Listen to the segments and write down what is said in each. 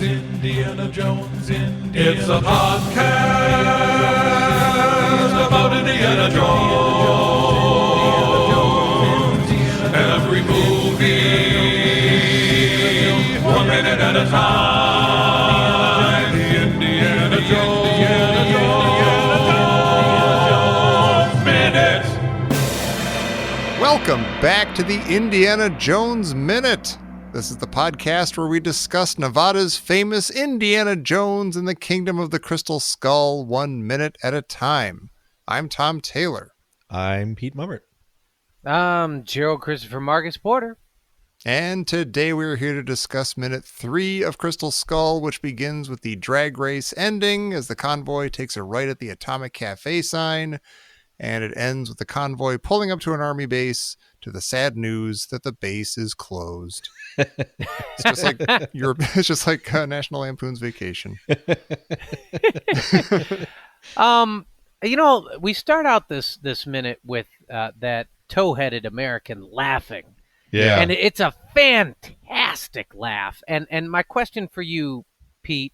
Indiana Jones. It's a podcast about Indiana Jones. Every movie, 1 minute at a time. Indiana Jones Minute. Welcome back to the Indiana Jones Minute. This is the podcast where we discuss Nevada's famous Indiana Jones and the Kingdom of the Crystal Skull 1 minute at a time. I'm Tom Taylor. I'm Pete Mummert. Gerald Christopher Marcus Porter. And today we're here to discuss minute 3 of Crystal Skull, which begins with the drag race ending as the convoy takes a right at the Atomic Cafe sign, and it ends with the convoy pulling up to an army base to the sad news that the base is closed. It's just like National Lampoon's Vacation. We start out this minute with that tow-headed American laughing. Yeah. And it's a fantastic laugh. And my question for you, Pete,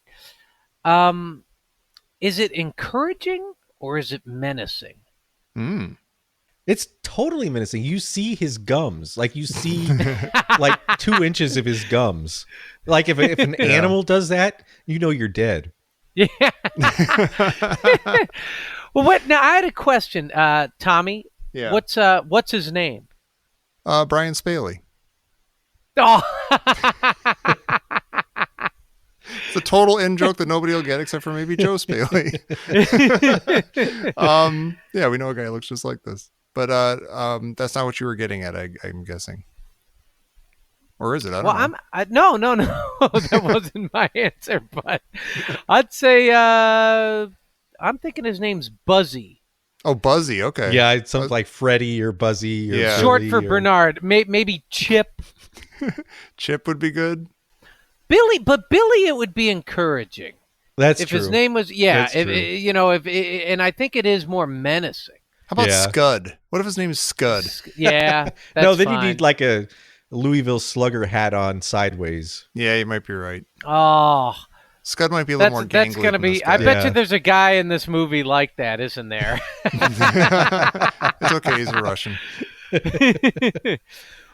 is it encouraging or is it menacing? It's totally menacing. You see his gums. Like, you see like 2 inches of his gums. Like, if an animal does that, you know you're dead. Yeah. Well, now I had a question, Tommy. Yeah. What's his name? Brian Spaley. Oh. It's a total in-joke that nobody will get except for maybe Joe Spaley. Yeah, we know a guy who looks just like this. But that's not what you were getting at, I'm guessing. Or is it? I don't know. No. That wasn't my answer. But I'd say I'm thinking his name's Buzzy. Oh, Buzzy. Okay. Yeah, it's something like Freddy or Buzzy. Or Yeah. Short Billy for Bernard. Maybe Chip. Chip would be good. Billy, it would be encouraging. That's if true. his name was, That's true. and I think it is more menacing. How about Yeah. Scud? What if his name is Scud? Yeah, that's No, then fine. you need like a Louisville Slugger hat on sideways. Yeah, you might be right. Oh, Scud might be a little more gangly. that's gonna than be. this I guy. bet Yeah. you there's a guy in this movie like that, isn't there? It's okay. He's a Russian.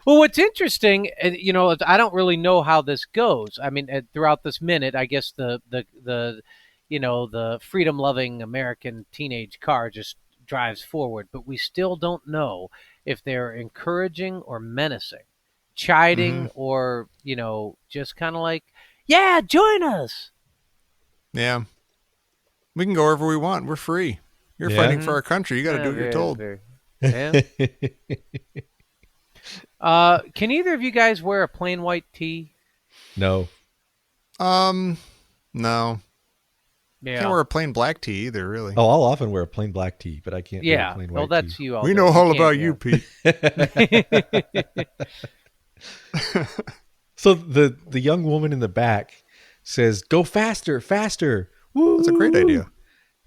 Well, what's interesting, and I don't really know how this goes. I mean, throughout this minute, I guess the freedom-loving American teenage car just drives forward, but we still don't know if they're encouraging or menacing, chiding or just kind of like, yeah, join us. Yeah. We can go wherever we want. We're free. You're Yeah. fighting for our country. You got to do what you're told. Yeah. Can either of you guys wear a plain white tee? No. No. Yeah. Can't wear a plain black tee either, really. Oh, I'll often wear a plain black tee, but I can't wear Yeah. a plain Well, white that's tee. you all We day. know all can't, about yeah. you, Pete. So the young woman in the back says, "Go faster, faster!" Woo! That's a great idea.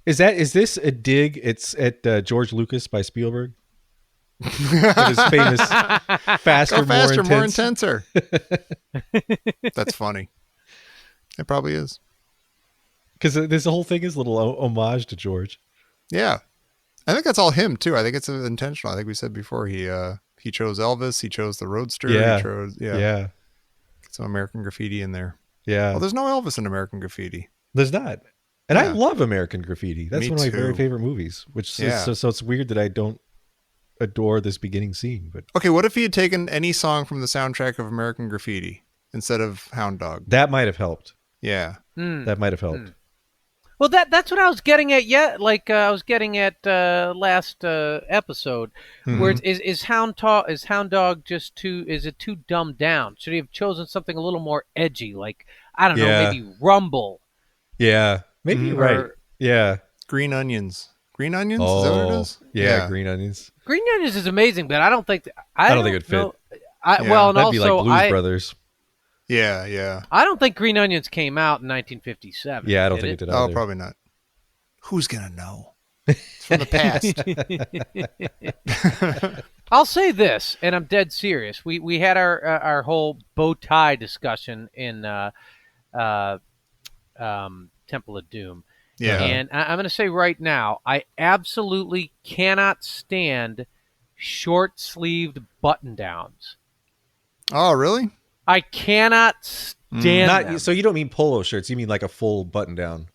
Is this a dig? It's at George Lucas by Spielberg. His famous faster, Go faster, more intense. intenser. That's funny. It probably is. Because this whole thing is a little homage to George. Yeah. I think that's all him, too. I think it's intentional. I think we said before he chose Elvis. He chose the Roadster. Yeah. He chose, Yeah. Get some American Graffiti in there. Yeah. Well, there's no Elvis in American Graffiti. There's not. And I Yeah. love American Graffiti. That's Me one of my very too. favorite movies. Which Yeah. so it's weird that I don't adore this beginning scene. But Okay, what if he had taken any song from the soundtrack of American Graffiti instead of Hound Dog? that might have helped. Yeah. That might have helped. Well, that's what I was getting at. I was getting at last episode, where is Hound Dog just too? Is it too dumbed down? Should he have chosen something a little more edgy, like I don't know, Yeah. maybe Rumble? Yeah. Maybe you're right. Or- Yeah. Green Onions. Green Onions? Oh, Is that what it is? Yeah, Green Onions. Green Onions is amazing, but I don't think I don't think it'd fit. know- Yeah. Well, and That'd also be like Blues Brothers. Yeah, yeah. I don't think Green Onions came out in 1957. Yeah, I don't think it did Oh, either. probably not. Who's going to know? It's from the past. I'll say this, and I'm dead serious. We had our whole bow tie discussion in Temple of Doom. Yeah. And I'm going to say right now, I absolutely cannot stand short-sleeved button-downs. Oh, really? I cannot stand them. So you don't mean polo shirts? You mean like a full button down?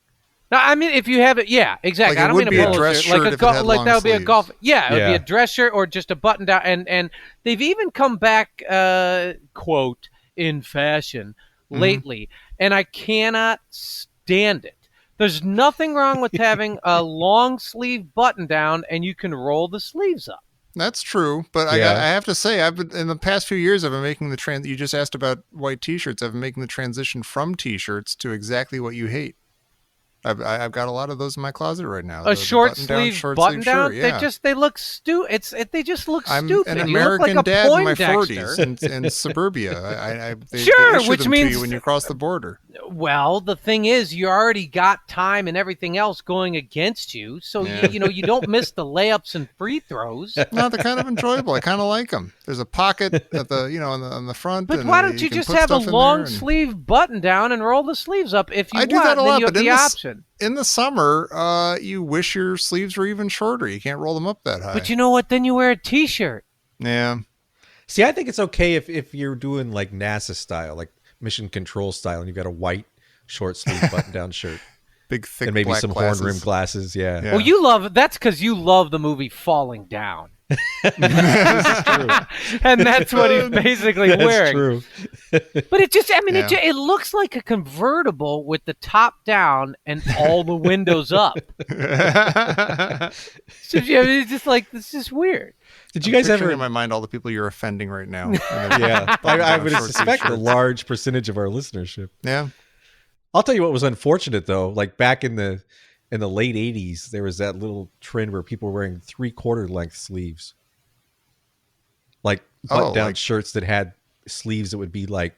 No, I mean if you have it, yeah, exactly. Like it I don't would mean be a a polo dress shirt, shirt if it had like long that would be a sleeves. golf. Yeah, it would be Yeah. a dress shirt or just a button down. And they've even come back, quote, in fashion lately, and I cannot stand it. There's nothing wrong with having a long sleeve button down, and you can roll the sleeves up. That's true, but I have to say, I've been in the past few years. I've been making the trans. You just asked about white T-shirts. I've been making the transition from T-shirts to exactly what you hate. I've got a lot of those in my closet right now. A short sleeve button down. Shirt, yeah. They look stupid. They just look I'm stupid. an You look American like a dad in my Poindexter. 40s in suburbia. They Sure, issue which them means to you when you cross the border. Well, the thing is, you already got time and everything else going against you, so Yeah. you don't miss the layups and free throws. No, they're kind of enjoyable. I kind of like them. There's a pocket at the on the front. But and why don't you can just put have a stuff in there long and- sleeve button down and roll the sleeves up if you I want? do that a then lot, you have but the option. in the summer, you wish your sleeves were even shorter. You can't roll them up that high. But you know what? Then you wear a T-shirt. Yeah. See, I think it's okay if you're doing like NASA style, like Mission Control style, and you've got a white short sleeve button down shirt Big, thick and maybe black some glasses. horn rimmed glasses. Yeah. Yeah. Well, you love that's because you love the movie Falling Down, This is true. and that's what he's basically That's wearing. true. But it just, I mean, Yeah. it looks like a convertible with the top down and all the windows up. So, yeah, it's just like, it's just weird. Did you guys Picturing ever? in my mind all the people you're offending right now? Yeah, I would Short suspect a t-shirts. large percentage of our listenership. Yeah. I'll tell you what was unfortunate though. Like back in the late '80s, there was that little trend where people were wearing 3/4 length sleeves, like button-down like- shirts that had sleeves that would be like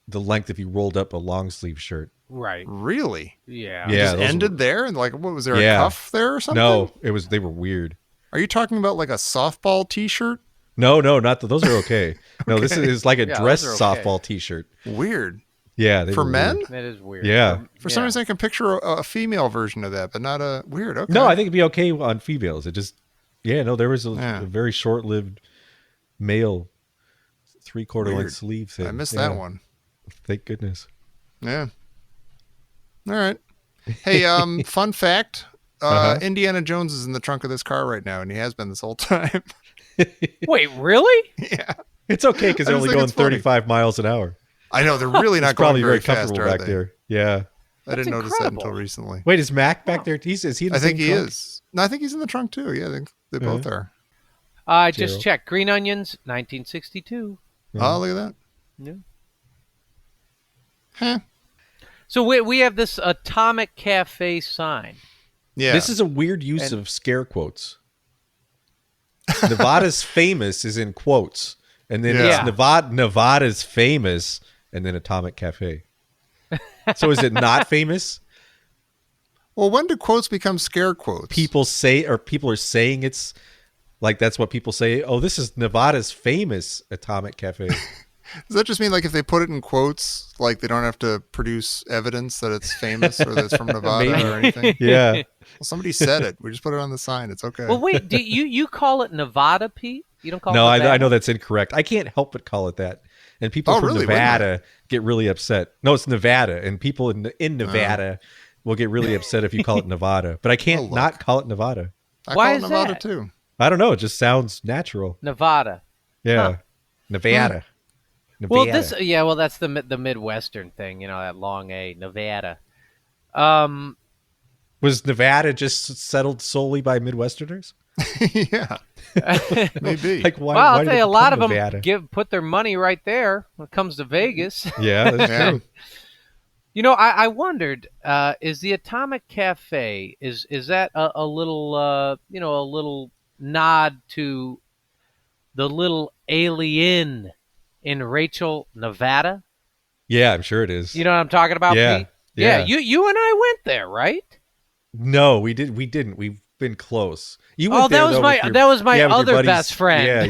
the length if you rolled up a long sleeve shirt. Right. Really? Yeah. Yeah, Just those ended there? And like, what was there, Yeah. a cuff there or something? No, they were weird. Are you talking about like a softball T-shirt? No, not those are okay. No, this is like a Yeah, dress those are okay. softball T-shirt. Weird. Yeah, they For were men? weird. That is weird. Yeah. For some reason, I can picture a female version of that, but not a weird. Okay. No, I think it'd be okay on females. It just, there was Yeah. a very short-lived male 3/4 Weird. length sleeve thing. I missed Yeah. that one. Thank goodness. Yeah. All right. Hey, fun fact. Indiana Jones is in the trunk of this car right now, and he has been this whole time. Wait, really? Yeah. It's okay because I they're just only think going it's funny. 35 miles an hour. I know, they're really not It's probably going very comfortable fast, are back they? there. Yeah. I didn't notice incredible. that until recently. Wait, is Mac back there? Is he in the I think same he trunk? is. No, I think he's in the trunk too. Yeah, they both are. I just Gerald. checked. Green Onions, 1962. Oh, look at that. Yeah. Huh. So we have this Atomic Cafe sign. Yeah. This is a weird use of scare quotes. Nevada's famous is in quotes. And then Yeah. it's Nevada's famous and then Atomic Cafe. So is it not famous? Well, when do quotes become scare quotes? People are saying it's like that's what people say. Oh, this is Nevada's famous Atomic Cafe. Does that just mean like if they put it in quotes, like they don't have to produce evidence that it's famous or that it's from Nevada Maybe. or anything? Yeah. Well, somebody said it. We just put it on the sign. It's okay. Well, wait, do you call it Nevada, Pete? You don't call No, it I Nevada? know that's incorrect. I can't help but call it that. And people Oh, from really? Wait a Nevada get really upset. No, it's Nevada. And people in Nevada will get really upset if you call it Nevada. But I can't look. not call it Nevada. I Why call it is Nevada that? too. I don't know. It just sounds natural. Nevada. Yeah. Huh. Nevada. Well, Nevada. that's the Midwestern thing, that long A, Nevada. Um, Was Nevada just settled solely by Midwesterners? Yeah. Maybe. Like why? well, why I'll did tell it you, a lot of become them Nevada? put their money right there when it comes to Vegas. Yeah, that's Yeah. true. I wondered, is the Atomic Cafe is that a little a little nod to the little alien in Rachel, Nevada? Yeah, I'm sure it is. You know what I'm talking about, Yeah, Pete? yeah. You and I went there, right? No, we didn't. been close. You went Oh, there, that was though, my with your- that was my yeah, with your other buddies. best friend. Yeah,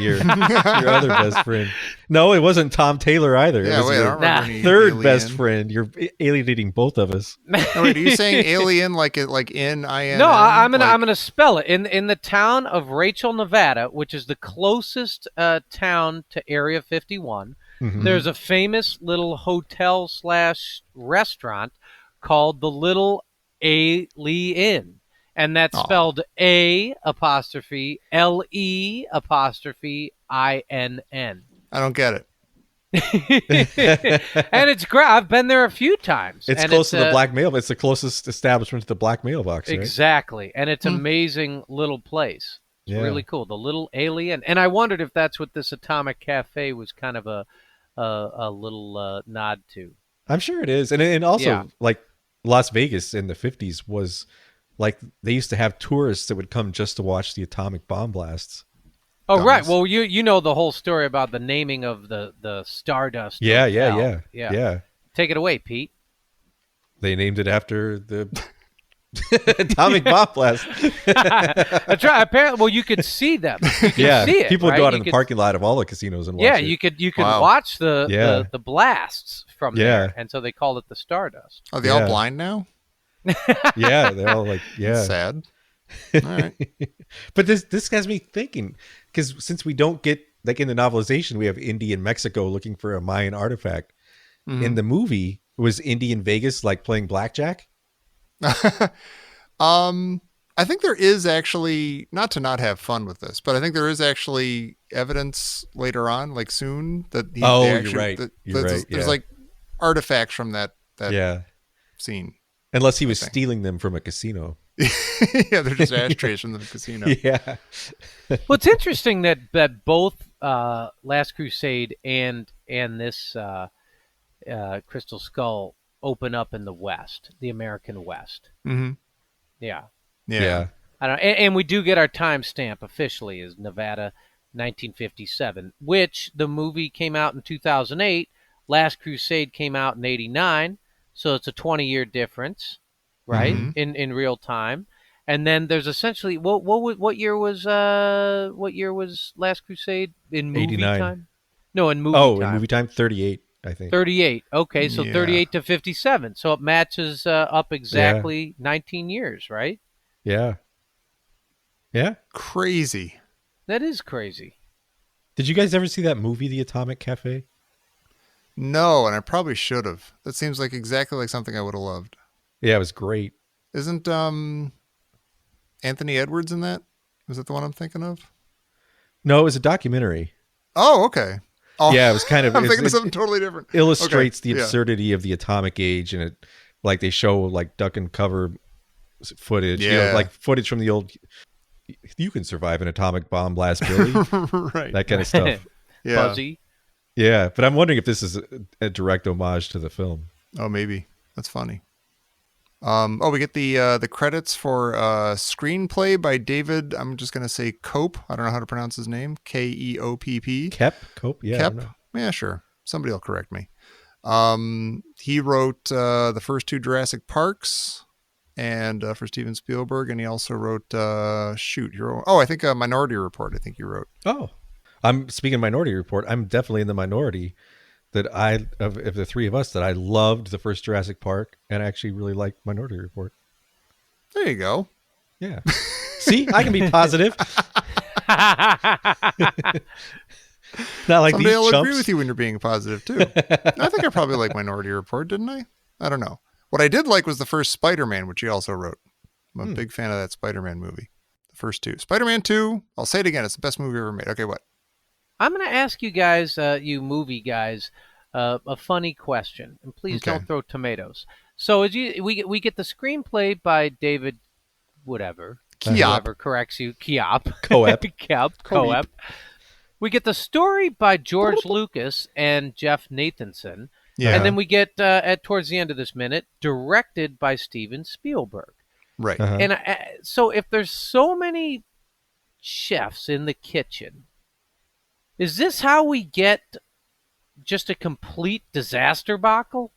your other best friend. No, it wasn't Tom Taylor either. It Yeah, was wait, I your don't remember Nah. any third alien. best friend. You're alienating both of us. No, wait, are you saying alien like in IN? No, I'm gonna spell it in the town of Rachel, Nevada, which is the closest town to Area 51. Mhm. There's a famous little hotel / restaurant called the Little Alien, and that's Aw. spelled A''LE''INN. I don't get it. And it's great. I've been there a few times. It's and close to the black mail. It's the closest establishment to the black mailbox, right? Exactly, and it's an amazing little place. It's Yeah. really cool. The Little Alien, and I wondered if that's what this Atomic Cafe was kind of a little nod to. I'm sure it is, and also Yeah. like Las Vegas in the 50s was like they used to have tourists that would come just to watch the atomic bomb blasts. Oh, right. Dummies. Well, you know the whole story about the naming of the Stardust. Yeah. yeah. Take it away, Pete. They named it after the atomic bomb blast. That's right. Apparently, well, you could see them. You could see it. People would right? go out You in the could- parking lot of all the casinos and watch Yeah, it. you could Wow. watch Yeah. the blasts from Yeah. there, and so they called it the Stardust. Are they all Yeah. blind now? Yeah, they're all like, yeah. Sad. All right. But this has me thinking, because since we don't get, like in the novelization, we have Indy in Mexico looking for a Mayan artifact. Mhm. In the movie, was Indy in Vegas like playing blackjack? I think there is actually, not to not have fun with this, but I think there is actually evidence later on, like soon, that he, Oh, they you're actually, right. that- You're that right, there's yeah. like artifacts from that Yeah. scene. Unless he was think. stealing them from a casino. Yeah, they're just ashtrays from the casino. Yeah. Well, it's interesting that both Last Crusade and this Crystal Skull open up in the West, the American West. Mm-hmm. Yeah. Yeah. I don't, and we do get our timestamp officially as Nevada 1957, which the movie came out in 2008. Last Crusade came out in 89, so it's a 20-year difference, right? Mhm. In real time. And then there's essentially what year was Last Crusade in movie 89. time? No, in movie Oh, time. in movie time, 38, I think. 38. Okay, so Yeah. 38 to 57. So it matches up exactly 19 years, right? Yeah. Yeah. Crazy. That is crazy. Did you guys ever see that movie, The Atomic Cafe? No, and I probably should have. That seems like exactly like something I would have loved. Yeah, it was great. Isn't Anthony Edwards in that? Is that the one I'm thinking of? No, it was a documentary. Oh, okay. Oh, Yeah, it was kind of I'm it thinking of something totally different. illustrates Okay, the yeah. absurdity of the atomic age, and it like they show like duck and cover footage, Yeah. like footage from the old. You can survive an atomic bomb blast, Billy. Right. That kind of stuff. Yeah. Buzzy. Yeah, but I'm wondering if this is a direct homage to the film. Oh, maybe. That's funny. We get the credits for screenplay by David. I'm just gonna say Cope. I don't know how to pronounce his name. Keopp. Cope? Yeah. I don't Kep. know. Yeah, sure. Somebody will correct me. He wrote the first two Jurassic Parks, and for Steven Spielberg, and he also wrote I think Minority Report. I think you wrote. Oh, I'm speaking of Minority Report. I'm definitely in the minority that of the three of us that I loved the first Jurassic Park and actually really liked Minority Report. There you go. Yeah. See, I can be positive. Not like Someday these I'll chumps. agree with you when you're being positive too. I think I probably like Minority Report, didn't I? I don't know. What I did like was the first Spider-Man, which he also wrote. I'm a big fan of that Spider-Man movie. The first two. Spider-Man 2, I'll say it again, it's the best movie ever made. Okay, what? I'm going to ask you guys, you movie guys, a funny question, and please Okay. don't throw tomatoes. So we get the screenplay by David, whatever, whoever corrects you, Kiop, Coep. Coep. We get the story by George Lucas and Jeff Nathanson, Yeah. and then we get towards the end of this minute, directed by Steven Spielberg. Right. Uh-huh. And so if there's so many chefs in the kitchen, is this how we get just a complete disaster buckle?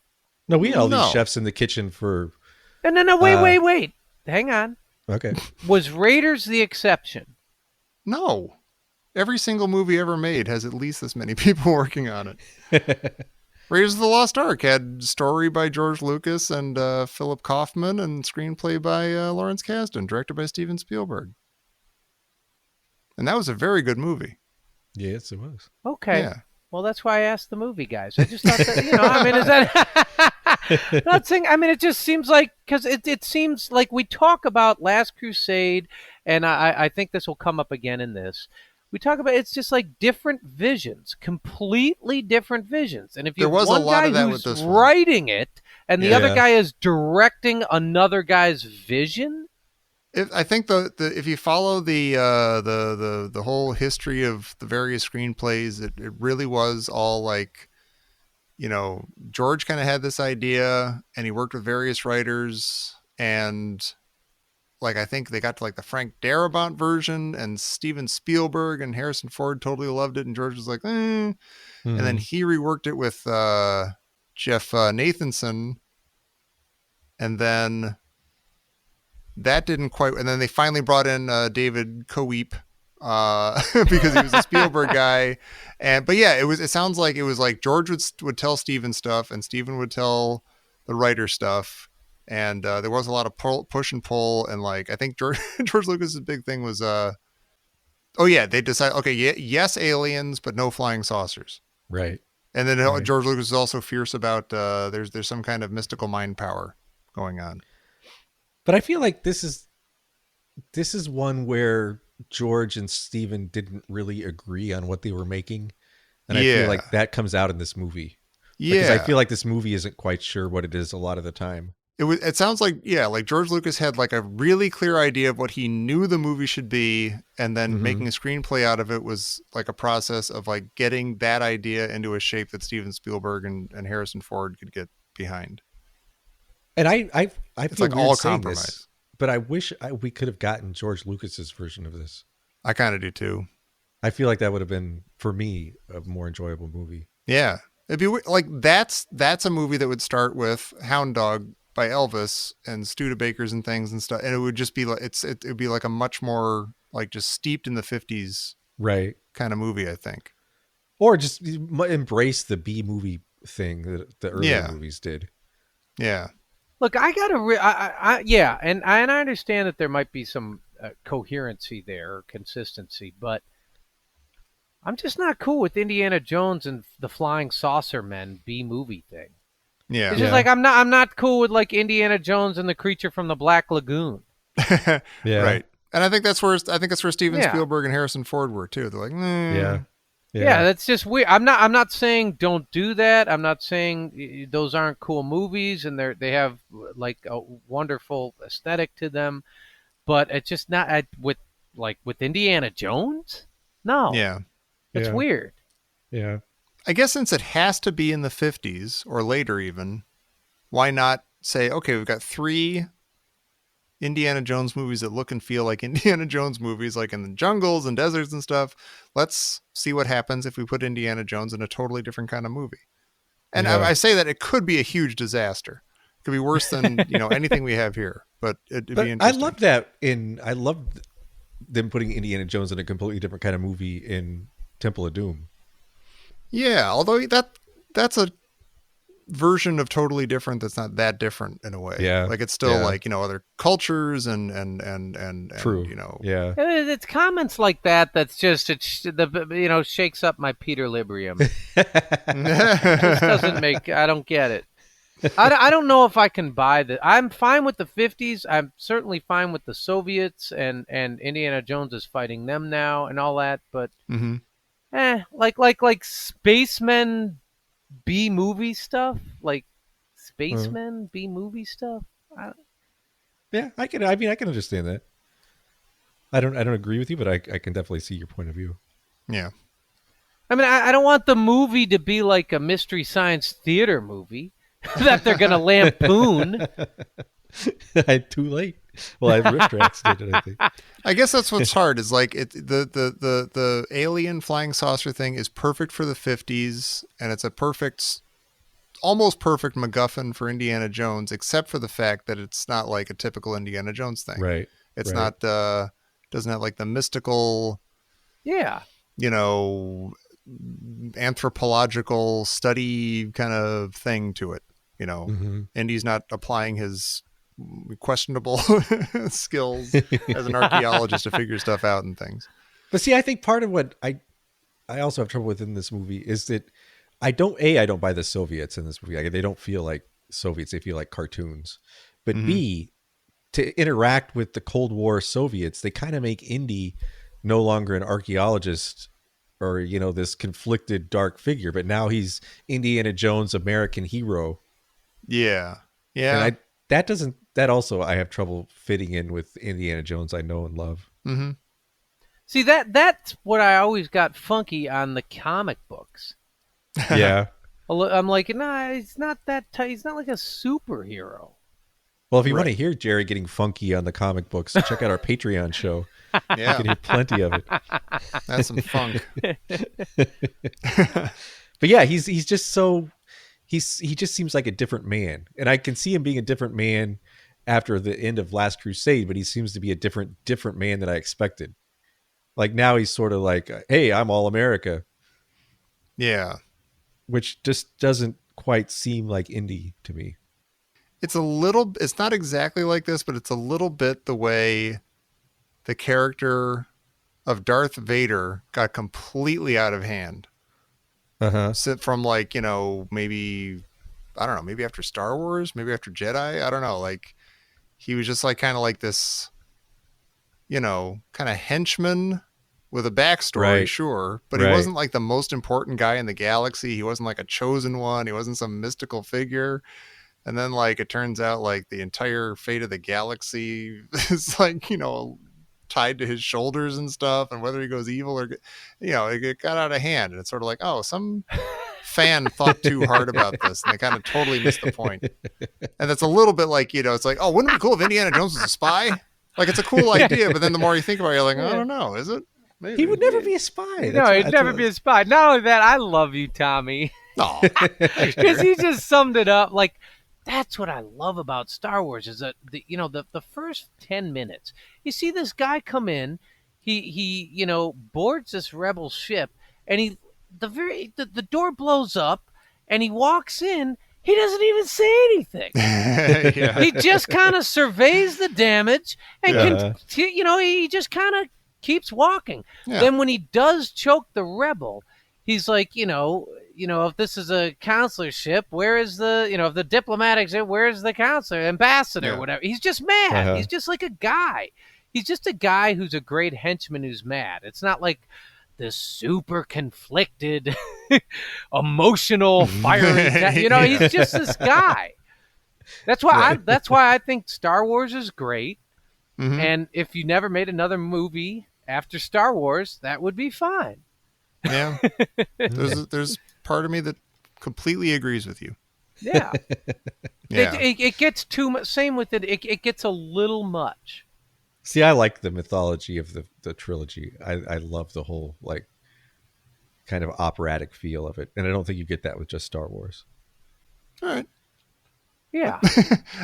No, we had all No. these chefs in the kitchen for. No, wait. Hang on. Okay. Was Raiders the exception? No. Every single movie ever made has at least this many people working on it. Raiders of the Lost Ark had story by George Lucas and Philip Kaufman and screenplay by Lawrence Kasdan, directed by Steven Spielberg. And that was a very good movie. Yes, it was. Okay. Yeah. Well, that's why I asked the movie guys. I just thought that, I mean, is that not saying? I mean, it just seems like because it seems like we talk about Last Crusade, and I think this will come up again in this. We talk about it's just like different visions, completely different visions. And if you There was have one a lot guy of that who's with this one. writing it and the other Yeah. guy is directing another guy's vision, I think the if you follow the whole history of the various screenplays, it really was all like, George kind of had this idea and he worked with various writers, and like I think they got to like the Frank Darabont version, and Steven Spielberg and Harrison Ford totally loved it, and George was like, and then he reworked it with Jeff Nathanson, and then that didn't quite, and then they finally brought in David Coeep because he was a Spielberg guy, but yeah, it sounds like it was like George would tell Steven stuff and Steven would tell the writer stuff, and there was a lot of push and pull, and like I think George Lucas's big thing was they decided, okay, yes, aliens, but no flying saucers, Right. and then Right. George Lucas is also fierce about there's some kind of mystical mind power going on. But I feel like this is one where George and Steven didn't really agree on what they were making. And I Yeah. feel like that comes out in this movie. Yeah, Because I feel like this movie isn't quite sure what it is a lot of the time. It sounds like, like George Lucas had like a really clear idea of what he knew the movie should be, and then making a screenplay out of it was like a process of like getting that idea into a shape that Steven Spielberg and Harrison Ford could get behind. And I It's feel like weird all saying compromise. this, but I wish we could have gotten George Lucas's version of this. I kind of do too. I feel like that would have been, for me, a more enjoyable movie. Yeah, it'd be like that's a movie that would start with Hound Dog by Elvis and Studebakers and things and stuff, and it would just be like it would be like a much more like just steeped in the 50s Right. kind of movie, I think. Or just embrace the B movie thing that the earlier movies did. Yeah. look, I gotta, and I understand that there might be some coherency there, or consistency, but I'm just not cool with Indiana Jones and the Flying Saucer Men B movie thing. Yeah. It's just like I'm not cool with like Indiana Jones and the Creature from the Black Lagoon. Yeah. Right. And I think that's where Steven Yeah. Spielberg and Harrison Ford were too. They're like, Yeah. Yeah, that's just weird. I'm not saying don't do that. I'm not saying those aren't cool movies and they have like a wonderful aesthetic to them, but it's just not with Indiana Jones. No, yeah. it's Yeah. weird. Yeah. I guess since it has to be in the 50s or later even, why not say, okay, we've got 3 Indiana Jones movies that look and feel like Indiana Jones movies, like in the jungles and deserts and stuff. Let's see what happens if we put Indiana Jones in a totally different kind of movie. And Yeah. I say that it could be a huge disaster. It could be worse than anything we have here, but it'd be But interesting. I love that I love them putting Indiana Jones in a completely different kind of movie in Temple of Doom. Yeah, although that's a version of totally different that's not that different in a way. Yeah. Like it's still Yeah. like, other cultures and True. Yeah. It's comments like that that's just shakes up my Peter Librium. This doesn't make. I don't get it. I don't know if I can buy that. I'm fine with the 50s. I'm certainly fine with the Soviets and Indiana Jones is fighting them now and all that. But hmm like spacemen B movie stuff, like spacemen B movie stuff. Yeah, I can understand that. I don't agree with you, but I can definitely see your point of view. Yeah. I mean, I don't want the movie to be like a mystery science theater movie that they're gonna lampoon. Too late. Well, I Rift Tracks did it, I think. I guess that's what's hard is like the alien flying saucer thing is perfect for the 50s, and it's a almost perfect MacGuffin for Indiana Jones, except for the fact that it's not like a typical Indiana Jones thing. Right. It's Right. not doesn't have like the mystical, Yeah. Anthropological study kind of thing to it. Mhm. Indy's not applying his questionable skills as an archaeologist to figure stuff out and things. But see, I think part of what I also have trouble with in this movie is that I don't buy the Soviets in this movie. Like, they don't feel like Soviets; they feel like cartoons. But Mhm. B, to interact with the Cold War Soviets, they kind of make Indy no longer an archaeologist or this conflicted dark figure, but now he's Indiana Jones, American hero, Yeah. and Yeah. that also I have trouble fitting in with Indiana Jones I know and love. Mm-hmm. See, that's what I always got funky on the comic books. Yeah. I'm like, nah, he's not that. He's not like a superhero. Well, if you want to Right. hear Jerry getting funky on the comic books, check out our Patreon show. You Yeah. can hear plenty of it. That's some funk. But yeah, he's just so he just seems like a different man, and I can see him being a different man after the end of Last Crusade. But he seems to be a different man than I expected. Like now he's sort of like, hey, I'm all America, Yeah. which just doesn't quite seem like Indy to me. It's not exactly like this, but it's a little bit the way the character of Darth Vader got completely out of hand. Uh-huh. From like, maybe, I don't know, maybe after Star Wars, maybe after Jedi. I don't know. Like, he was just like kind of like this, kind of henchman with a backstory, Right. sure. But Right. he wasn't like the most important guy in the galaxy. He wasn't like a chosen one. He wasn't some mystical figure. And then, like, it turns out, like, the entire fate of the galaxy is, like, tied to his shoulders and stuff. And whether he goes evil or, it got out of hand. And it's sort of like, oh, some fan thought too hard about this. And they kind of totally missed the point. And that's a little bit like, it's like, oh, wouldn't it be cool if Indiana Jones was a spy? Like, it's a cool idea. But then the more you think about it, you're like, I don't know. Is it? Maybe. He would never be a spy. No, he'd never be a spy. Not only that, I love you, Tommy, No. because he just summed it up. Like, that's what I love about Star Wars is that the first 10 minutes, you see this guy come in, he boards this rebel ship, and the door blows up, and he walks in. He doesn't even say anything. Yeah. He just kind of surveys the damage and Yeah. he just kind of keeps walking. Yeah. Then when he does choke the rebel, he's like, if this is a consular ship, where is if the diplomatic ship, where's the consular, ambassador, Yeah. whatever? He's just mad. Uh-huh. He's just like a guy. He's just a guy who's a great henchman who's mad. It's not like this super conflicted, emotional, fiery. Yeah. He's just this guy. That's why I think Star Wars is great. Mhm. And if you never made another movie after Star Wars, that would be fine. Yeah. There's part of me that completely agrees with you. Yeah. Yeah. It gets too much. Same with it. It gets a little much. See, I like the mythology of the trilogy. I love the whole like kind of operatic feel of it, and I don't think you get that with just Star Wars. All right. Yeah.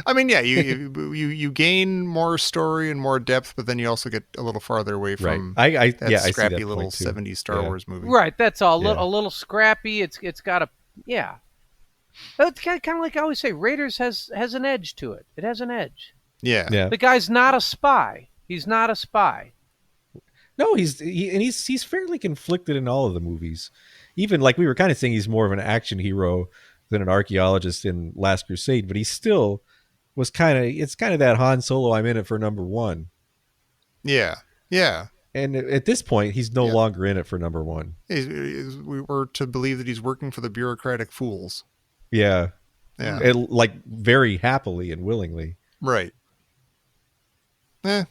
I mean, yeah, you gain more story and more depth, but then you also get a little farther away from Right. I that yeah, I see scrappy that little point too. 70s Star Yeah. Wars movie. Right. That's all. Yeah. A little scrappy. It's got a It's kind of like I always say. Raiders has an edge to it. It has an edge. Yeah. Yeah. The guy's not a spy. He's not a spy. No, he's fairly conflicted in all of the movies. Even like we were kind of saying, he's more of an action hero than an archaeologist in Last Crusade, but he still was it's kind of that Han Solo, I'm in it for number one. Yeah. Yeah. And at this point, he's no Yeah. longer in it for number one. We were to believe that he's working for the bureaucratic fools. Yeah. Yeah. Like very happily and willingly. Right. Well,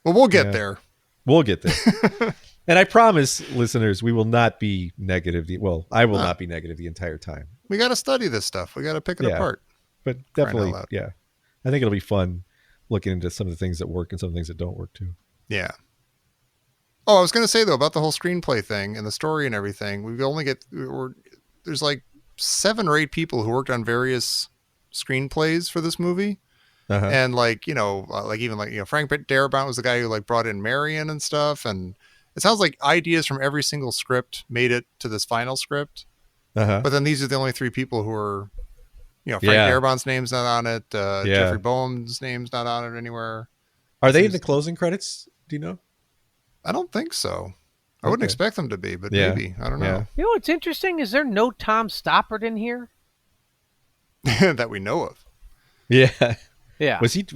we'll get Yeah. there. We'll get there. And I promise listeners, we will not be negative. I will not be negative the entire time. We got to study this stuff. We got to pick it Yeah. apart. But Crying out definitely, loud. yeah. I think it'll be fun looking into some of the things that work and some things that don't work too. Yeah. Oh, I was going to say though about the whole screenplay thing and the story and everything. There's like 7 or 8 people who worked on various screenplays for this movie. And like, like even like, Frank Darabont was the guy who like brought in Marion and stuff. And it sounds like ideas from every single script made it to this final script. But then these are the only 3 people who are, Frank Darabont's name's not on it. Jeffrey Boehm's name's not on it anywhere. Are they in the closing credits? Do you know? I don't think so. I wouldn't expect them to be, but maybe. I don't know. Yeah. You know what's interesting? Is there no Tom Stoppard in here? That we know of. Yeah. Yeah. Was he?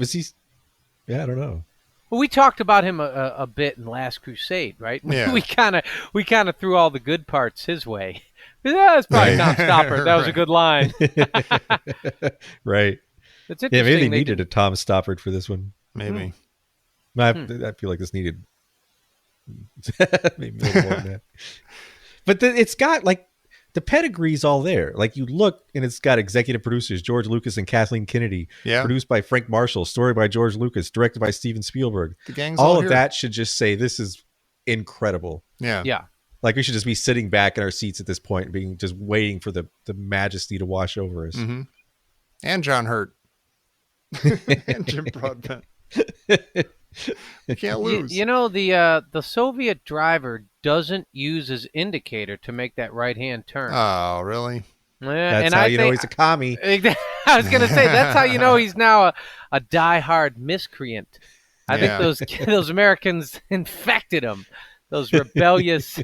Yeah, I don't know. Well, we talked about him a bit in Last Crusade, right? Yeah. We kind of threw all the good parts his way. Yeah, that's probably Tom Stoppard. That was a good line. Right. It's interesting. Yeah, maybe they needed a Tom Stoppard for this one. Maybe. I feel like this needed maybe a little more than that. But it's got like the pedigree's all there. Like you look and it's got executive producers George Lucas and Kathleen Kennedy. Yeah. Produced by Frank Marshall. Story by George Lucas. Directed by Steven Spielberg. The gang's all of here. that should just say this is incredible. Yeah. Yeah. Like we should just be sitting back in our seats at this point, being just waiting for the majesty to wash over us. Mm-hmm. And John Hurt. And Jim Broadbent. You can't lose. The Soviet driver doesn't use his indicator to make that right-hand turn. Oh, really? That's how you know he's a commie. I was going to say, that's how you know he's now a die-hard miscreant. I think those Americans infected him. Those rebellious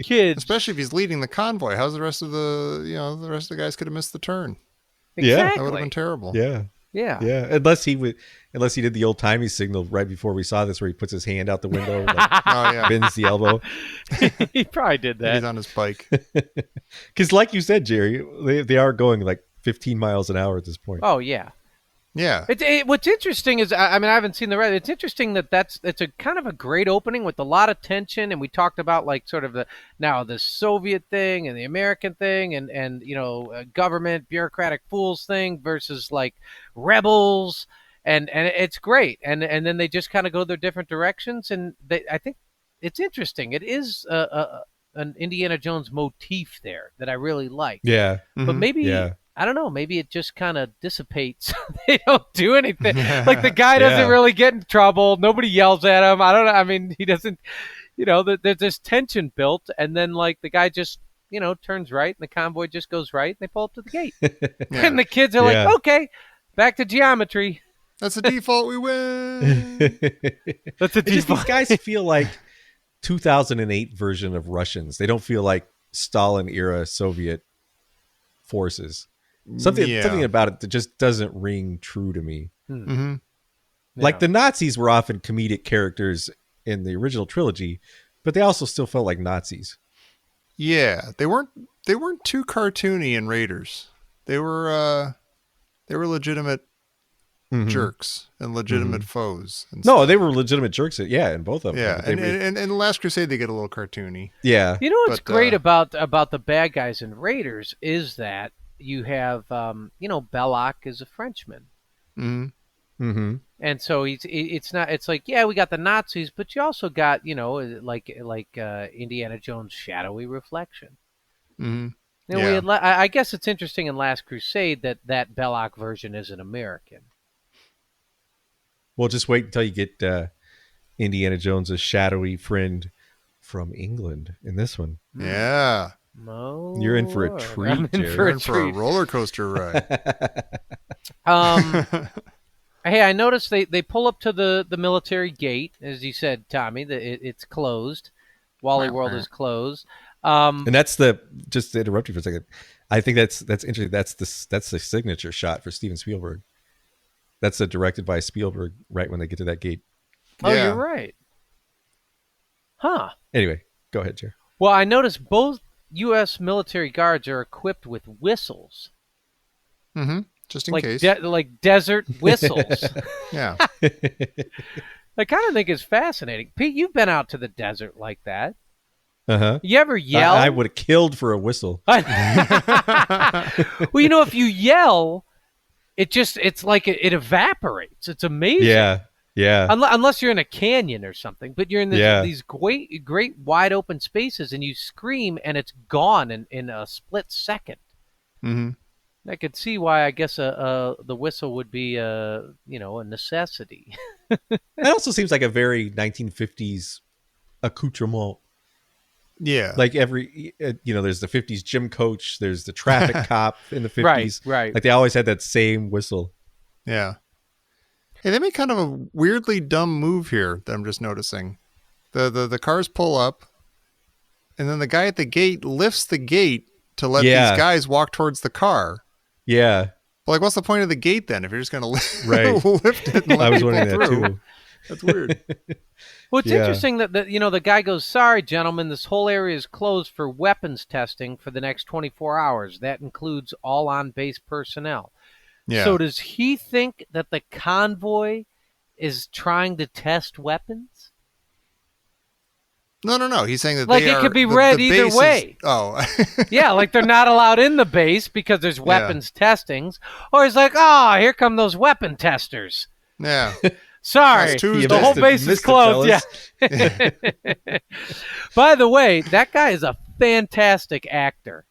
kids. Especially if he's leading the convoy. How's the rest of the guys could have missed the turn? Exactly. That would have been terrible. Yeah. Yeah. Unless he did the old timey signal right before we saw this, where he puts his hand out the window, like, bends the elbow. He probably did that. He's on his bike. Because, like you said, Jerry, they are going like 15 miles an hour at this point. Oh yeah. Yeah. What's interesting is, I haven't seen the rest. It's interesting it's a kind of a great opening with a lot of tension, and we talked about like sort of the Soviet thing and the American thing, and government bureaucratic fools thing versus like rebels, and it's great, and then they just kind of go their different directions, and I think it's interesting. It is an Indiana Jones motif there that I really like. Yeah, but maybe. Yeah. I don't know. Maybe it just kind of dissipates. They don't do anything. Like the guy doesn't really get in trouble. Nobody yells at him. I don't know. I mean, he doesn't. There's this tension built, and then like the guy just turns right, and the convoy just goes right, and they pull up to the gate, and the kids are like, "Okay, back to geometry." That's the default. We win. That's the default. These guys feel like 2008 version of Russians. They don't feel like Stalin era Soviet forces. Something about it that just doesn't ring true to me. Mm-hmm. Like the Nazis were often comedic characters in the original trilogy, but they also still felt like Nazis. Yeah, they weren't too cartoony in Raiders. They were legitimate jerks and legitimate foes. And no, they were legitimate jerks. In both of them. Yeah, and in The Last Crusade they get a little cartoony. Yeah. You know what's great about the bad guys in Raiders is that you have, Belloc is a Frenchman. Mm-hmm. Mm-hmm. And so it's like, we got the Nazis, but you also got, like Indiana Jones' shadowy reflection. Mm-hmm. I guess it's interesting in Last Crusade that Belloc version is an American. Well, just wait until you get Indiana Jones' shadowy friend from England in this one. Yeah. Oh, you're in for a treat. I'm in for a roller coaster ride. Hey, I noticed they pull up to the military gate, as you said, Tommy. It's closed. Wally World is closed. And that's just to interrupt you for a second. I think that's interesting. That's the signature shot for Steven Spielberg. That's directed by Spielberg right when they get to that gate. Oh, you're right. Huh. Anyway, go ahead, Jerry. Well, I noticed both U.S. military guards are equipped with whistles. Mm-hmm. Just in case. Like desert whistles. Yeah. I kind of think it's fascinating. Pete, you've been out to the desert like that. Uh-huh. You ever yell? I would have killed for a whistle. Well, if you yell, it's like it evaporates. It's amazing. Yeah. Unless you're in a canyon or something, but you're in these great wide open spaces, and you scream, and it's gone in a split second. Mm-hmm. I could see why. I guess the whistle would be a necessity. That also seems like a very 1950s accoutrement. Yeah. Like every, there's the 50s gym coach, there's the traffic cop in the 50s. Right. Like they always had that same whistle. Yeah. Hey, they make kind of a weirdly dumb move here that I'm just noticing. The cars pull up, and then the guy at the gate lifts the gate to let these guys walk towards the car. Yeah. But like, what's the point of the gate then if you're just going to Right. lift it and let I was people wondering that through? too. That's weird. Well, it's Yeah. interesting that the guy goes, "Sorry, gentlemen, this whole area is closed for weapons testing for the next 24 hours. That includes all on-base personnel." Yeah. So does he think that the convoy is trying to test weapons? No. He's saying that Like, they it are, could be the read base either is- way. Oh. Yeah, like they're not allowed in the base because there's weapons testings. Or he's like, "Oh, here come those weapon testers. Yeah. Sorry, That's Tuesday. the whole base is Missed it, closed." Yeah. fellas. By the way, that guy is a fantastic actor.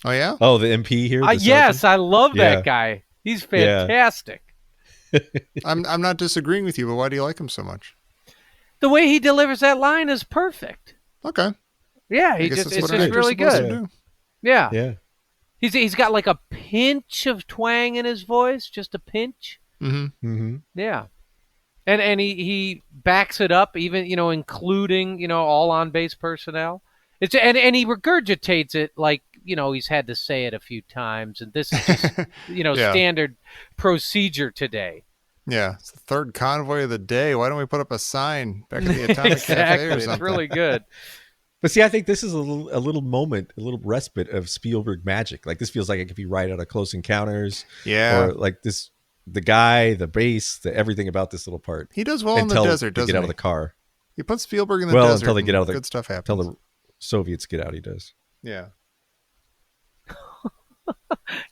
Oh, yeah? Oh, the MP here? The Yes, sergeant? I love Yeah. that guy. He's fantastic. I'm not disagreeing with you, but why do you like him so much? The way he delivers that line is perfect. Okay. Yeah, I guess it's that's what just an actor's really supposed good. to do. Yeah. Yeah. He's got like a pinch of twang in his voice, just a pinch. Mm-hmm. Mm-hmm. Yeah. And he backs it up, even, including, all on base personnel. And he regurgitates it like, he's had to say it a few times, and this is just, Yeah. standard procedure today. Yeah. It's the third convoy of the day. Why don't we put up a sign back at the Atomic Exactly. Cafe or It's something? really good. But see, I think this is a little moment, a little respite of Spielberg magic. Like this feels like it could be right out of Close Encounters. Yeah. Or like this, the guy, the bass, everything about this little part. He does well in the Until desert, they doesn't get out he? of the car. He puts Spielberg in the Well, desert. until they get and out of the- good stuff happens. Until the Soviets get out, he does. Yeah.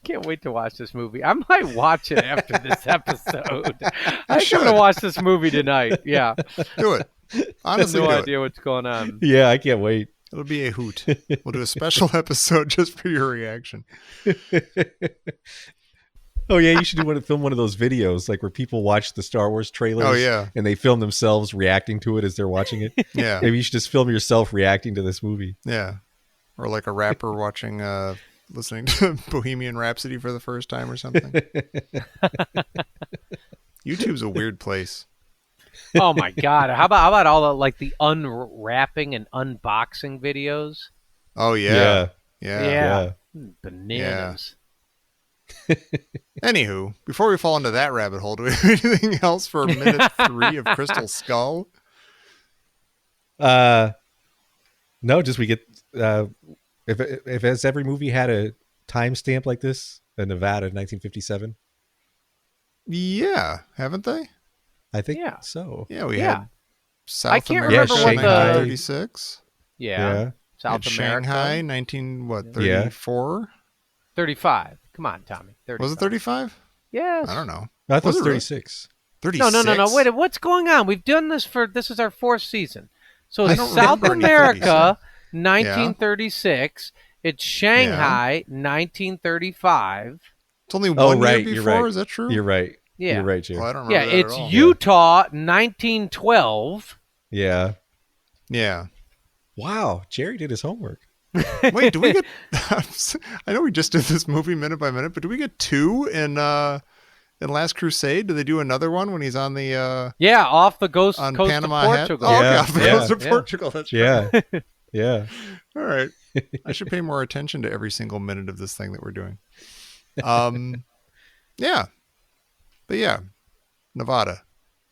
Can't wait to watch this movie. I might watch it after this episode. I should. should have watched this movie tonight. Yeah. Do it. I have Honestly, no do it. idea what's going on. Yeah, I can't wait. It'll be a hoot. We'll do a special episode just for your reaction. Oh yeah, you should film one of those videos like where people watch the Star Wars trailers. Oh, yeah. And they film themselves reacting to it as they're watching it. Yeah. Maybe you should just film yourself reacting to this movie. Yeah. Or like a rapper watching, listening to Bohemian Rhapsody for the first time or something. YouTube's a weird place. Oh my god! How about all the unwrapping and unboxing videos? Oh, yeah. Yeah. Yeah. Bananas. Anywho, before we fall into that rabbit hole, do we have anything else for minute 3 of Crystal Skull? No, just we get if has every movie had a timestamp like this, a Nevada 1957. Yeah. Haven't they? I think Yeah. so. Yeah, we Yeah. had South I can't America, remember what the- 1936. Yeah. We South had America. Shanghai, Yeah. 34? 35. Come on, Tommy. 35. Was it 35? Yes. I don't know. I thought Was it it really? was 36. 36? No. Wait. What's going on? We've done this this is our 4th season. So I it's don't South remember any America, 1936. It's Shanghai, 1935. It's only Oh, one right. year You're before. right. Is that true? You're right. Yeah. You're right, Jim. Well, I don't remember Yeah, that it's at all. Utah, 1912. Yeah. Yeah. Wow. Jerry did his homework. Wait, do we get... I know we just did this movie minute by minute, but do we get 2 in Last Crusade? Do they do another one when he's on the... Yeah, off the coast on of Panama Portugal. Head? Oh, Yeah, okay, off the yeah, coast of yeah. Portugal. That's right. Yeah. Yeah. All right. I should pay more attention to every single minute of this thing that we're doing. Yeah. But yeah, Nevada,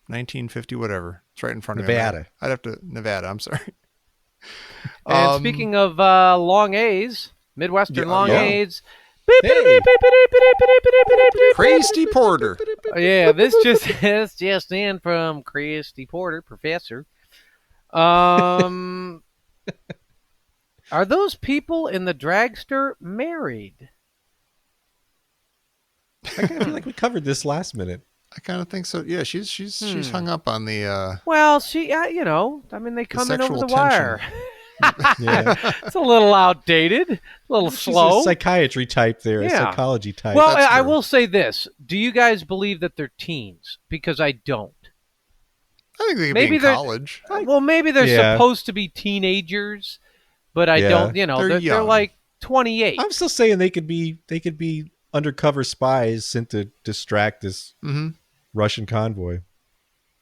1950, whatever. It's right in front of me. Nevada. I'd have to... Nevada, I'm sorry. And speaking of long A's, Midwestern long yeah. A's. Hey. Christy Porter. Yeah, this just in from Christy Porter, professor. Are those people in the dragster married? I kind of feel like we covered this last minute. I kind of think so. Yeah, she's hung up on the... Well, she, they come in over sexual the tension. wire. Yeah. It's a little outdated, a little She's slow. a psychiatry type there, a Yeah. psychology type. Well, That's I true. will say this: do you guys believe that they're teens? Because I don't. I think they could Maybe be in they're- college. Well, maybe they're Yeah. supposed to be teenagers, but I Yeah. don't. You know, They're they're young. like 28. I'm still saying they could be undercover spies sent to distract this Hmm. Russian convoy.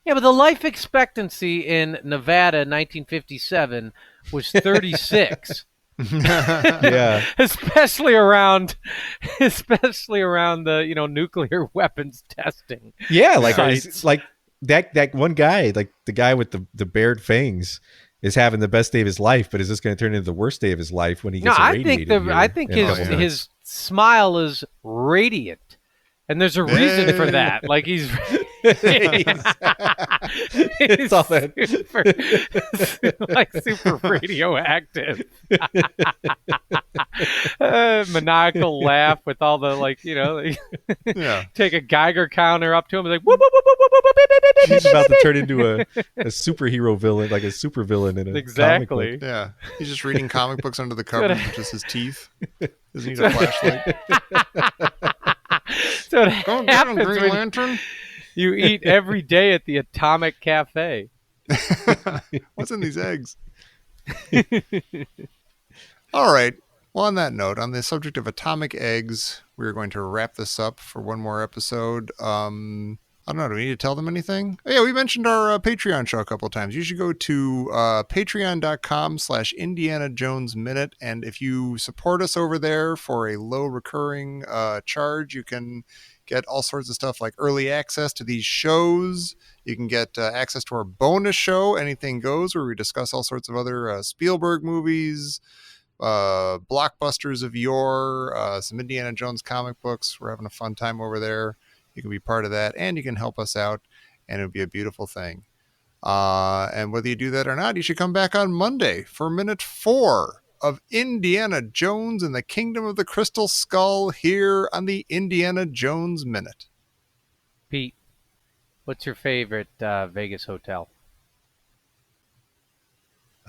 Yeah, but the life expectancy in Nevada in 1957 was 36. Yeah. especially around the nuclear weapons testing. Yeah, like Sites. like that one guy, like the guy with the bared fangs, is having the best day of his life, but is this going to turn into the worst day of his life when he No, gets I irradiated? think here I think in a his couple minutes? his smile is radiant, and there's a reason for Hey. that. Like he's It's all that- super radioactive. Maniacal laugh with all the Yeah. take a Geiger counter up to him and like whoop, whoop, whoop, whoop, whoop, whoop, beep, beep, beep, He's beep, about to beep, turn beep. into a superhero villain, like a super villain in a Exactly. comic book. Yeah. He's just reading comic books under the covers with just his teeth. Doesn't need a flashlight. So it Go down, happens Green when Lantern. you eat every day at the Atomic Cafe. What's in these eggs? All right. Well, on that note, on the subject of atomic eggs, we're going to wrap this up for one more episode. I don't know. Do we need to tell them anything? Oh, yeah, we mentioned our Patreon show a couple of times. You should go to patreon.com/Indiana Jones Minute. And if you support us over there for a low recurring charge, you can get all sorts of stuff like early access to these shows. You can get access to our bonus show, Anything Goes, where we discuss all sorts of other Spielberg movies, blockbusters of yore, some Indiana Jones comic books. We're having a fun time over there. You can be part of that, and you can help us out, and it would be a beautiful thing. And whether you do that or not, you should come back on Monday for minute 4 of Indiana Jones and the Kingdom of the Crystal Skull here on the Indiana Jones Minute. Pete, what's your favorite Vegas hotel?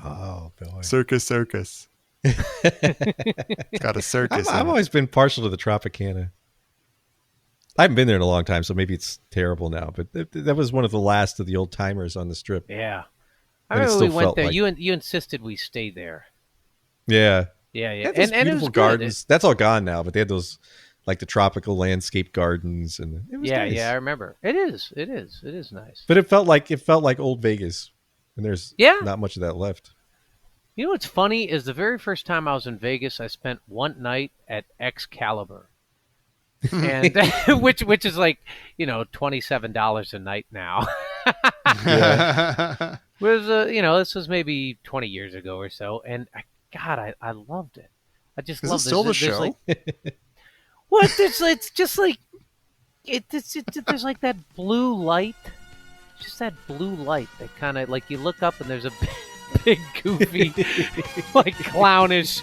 Oh boy. Circus Circus. It's got a circus I've in it. always been partial to the Tropicana. I haven't been there in a long time, so maybe it's terrible now. But that was one of the last of the old timers on the strip. Yeah. I And it remember we still went felt there. like- You insisted we stay there. Yeah, Yeah, They yeah. had those And it beautiful was gardens. That's all gone now, but they had those like the tropical landscape gardens, and it was Yeah, nice. yeah, I remember. It is nice. But it felt like old Vegas, and there's Yeah. not much of that left. You know what's funny is the very first time I was in Vegas, I spent one night at Excalibur, and which is like $27 a night now. Was this was maybe 20 years ago or so, and I loved it. I just Is love it still the there's show? like, what? It's just like there's like that blue light. Just that blue light that kind of like you look up and there's a big goofy, like clownish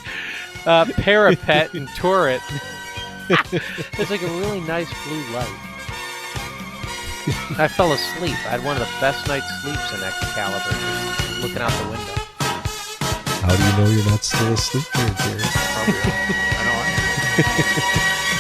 parapet and turret. There's like a really nice blue light. I fell asleep. I had one of the best night's sleeps in Excalibur, just looking out the window. How do you know you're not still asleep there, Jerry? Probably. I know I am.